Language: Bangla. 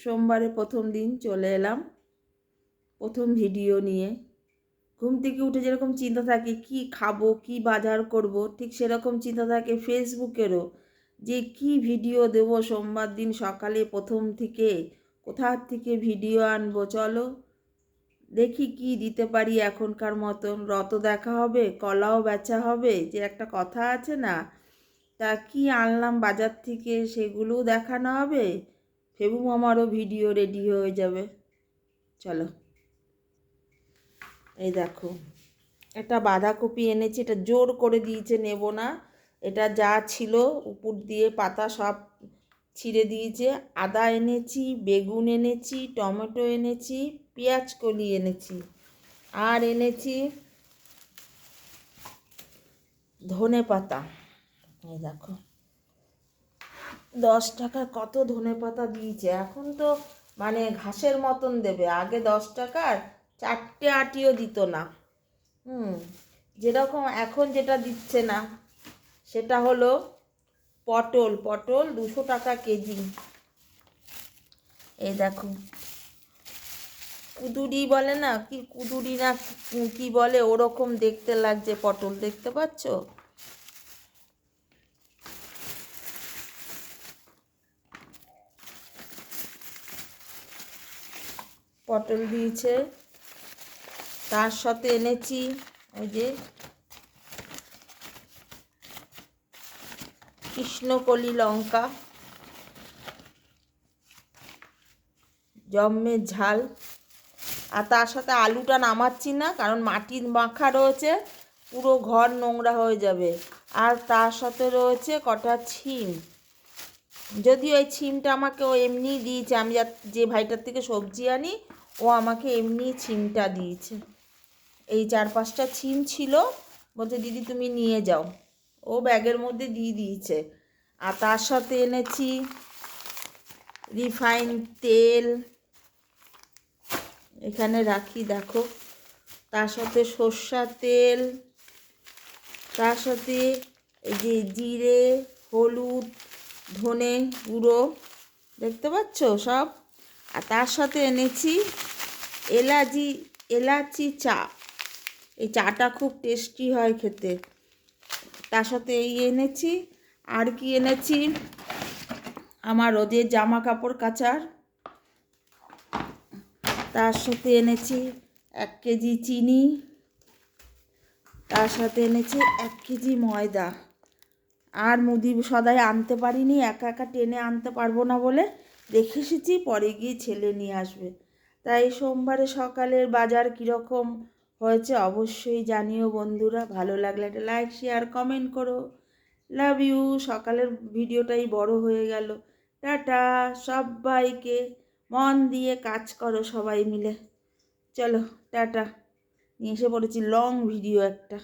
সোমবারে প্রথম দিন চলে এলাম প্রথম ভিডিও নিয়ে। ঘুম থেকে উঠে যেরকম চিন্তা থাকে কি খাবো, কি বাজার করব, ঠিক সেরকম চিন্তা থাকে ফেসবুকেরও, যে কি ভিডিও দেব সোমবার দিন সকালে প্রথম থেকে, কোথার থেকে ভিডিও আনবো। চলো দেখি কি দিতে পারি। এখনকার মতন রত দেখা হবে, কলাও বেচা হবে, যে একটা কথা আছে না, তা কি আনলাম বাজার থেকে সেগুলোও দেখানো হবে। ফেবু মামারও ভিডিও রেডি হয়ে যাবে। চলো, এই দেখো একটা বাঁধাকপি এনেছি, এটা জোর করে দিয়েছে নেব না, এটা যা ছিল উপর দিয়ে পাতা সব ছিঁড়ে দিয়েছে। আদা এনেছি, বেগুন এনেছি, টমেটো এনেছি, পেঁয়াজ কলি এনেছি, আর এনেছি ধনে পাতা। এই দেখো 10 টাকা কত ধনে পাতা দিয়েছে। এখন তো মানে ঘাসের মতন দেবে, আগে 10 টাকার 4টে আটিও দিত না। যেরকম এখন যেটা দিচ্ছে না সেটা হলো পটল 200 টাকা কেজি। এই দেখো কুদুরি বলে না, কি কুদুরি না কি বলে, ওরকম দেখতে লাগছে পটল, দেখতে পাচ্ছ। পটল দিয়েছে, তার সাথে এনেছি ওই যে কৃষ্ণকলি লঙ্কা, জম্মের ঝাল, আর তার সাথে আলুটা নামাচ্ছি না কারণ মাটির মাখা রয়েছে, পুরো ঘর নোংরা হয়ে যাবে। আর তার সাথে রয়েছে কটা ছিম, যদিও এই ছিমটা আমাকে ও এমনিই দিয়েছে, আমি যে ভাইটার থেকে সবজি আনি ও আমাকে এমনি ছিমটা দিয়েছে। এই 4-5টা ছিম ছিল, বলছে দিদি তুমি নিয়ে যাও, ও ব্যাগের মধ্যে দিয়ে দিয়েছে। আর তার সাথে এনেছি রিফাইন তেল, এখানে রাখি দেখো, তার সাথে সর্ষের তেল, তার সাথে এই যে জিরে, হলুদ, ধনে গুঁড়ো, দেখতে পাচ্ছ সব। আর তার সাথে এনেছি এলাচি চা, এই চাটা খুব টেস্টি হয় খেতে। তার সাথে এই এনেছি, আর কি এনেছি, আমার রোদের জামা কাপড় কাচার। তার সাথে এনেছি 1 কেজি চিনি, তার সাথে এনেছি 1 কেজি ময়দা। আর মুদি সদাই আনতে পারিনি, একা একা টেনে আনতে পারবো না বলে রেখে এসেছি, পরে গিয়ে ছেলে নিয়ে আসবে। তাই সোমবারে সকালের বাজার কীরকম হয়েছে অবশ্যই জানিও বন্ধুরা। ভালো লাগলে একটা লাইক, শেয়ার, কমেন্ট করো। Love you. সকালের ভিডিওটাই বড় হয়ে গেল। টাটা সবাইকে, মন দিয়ে কাজ করো সবাই মিলে। চলো টাটা, নিয়ে এসে পড়েছি লং ভিডিও একটা।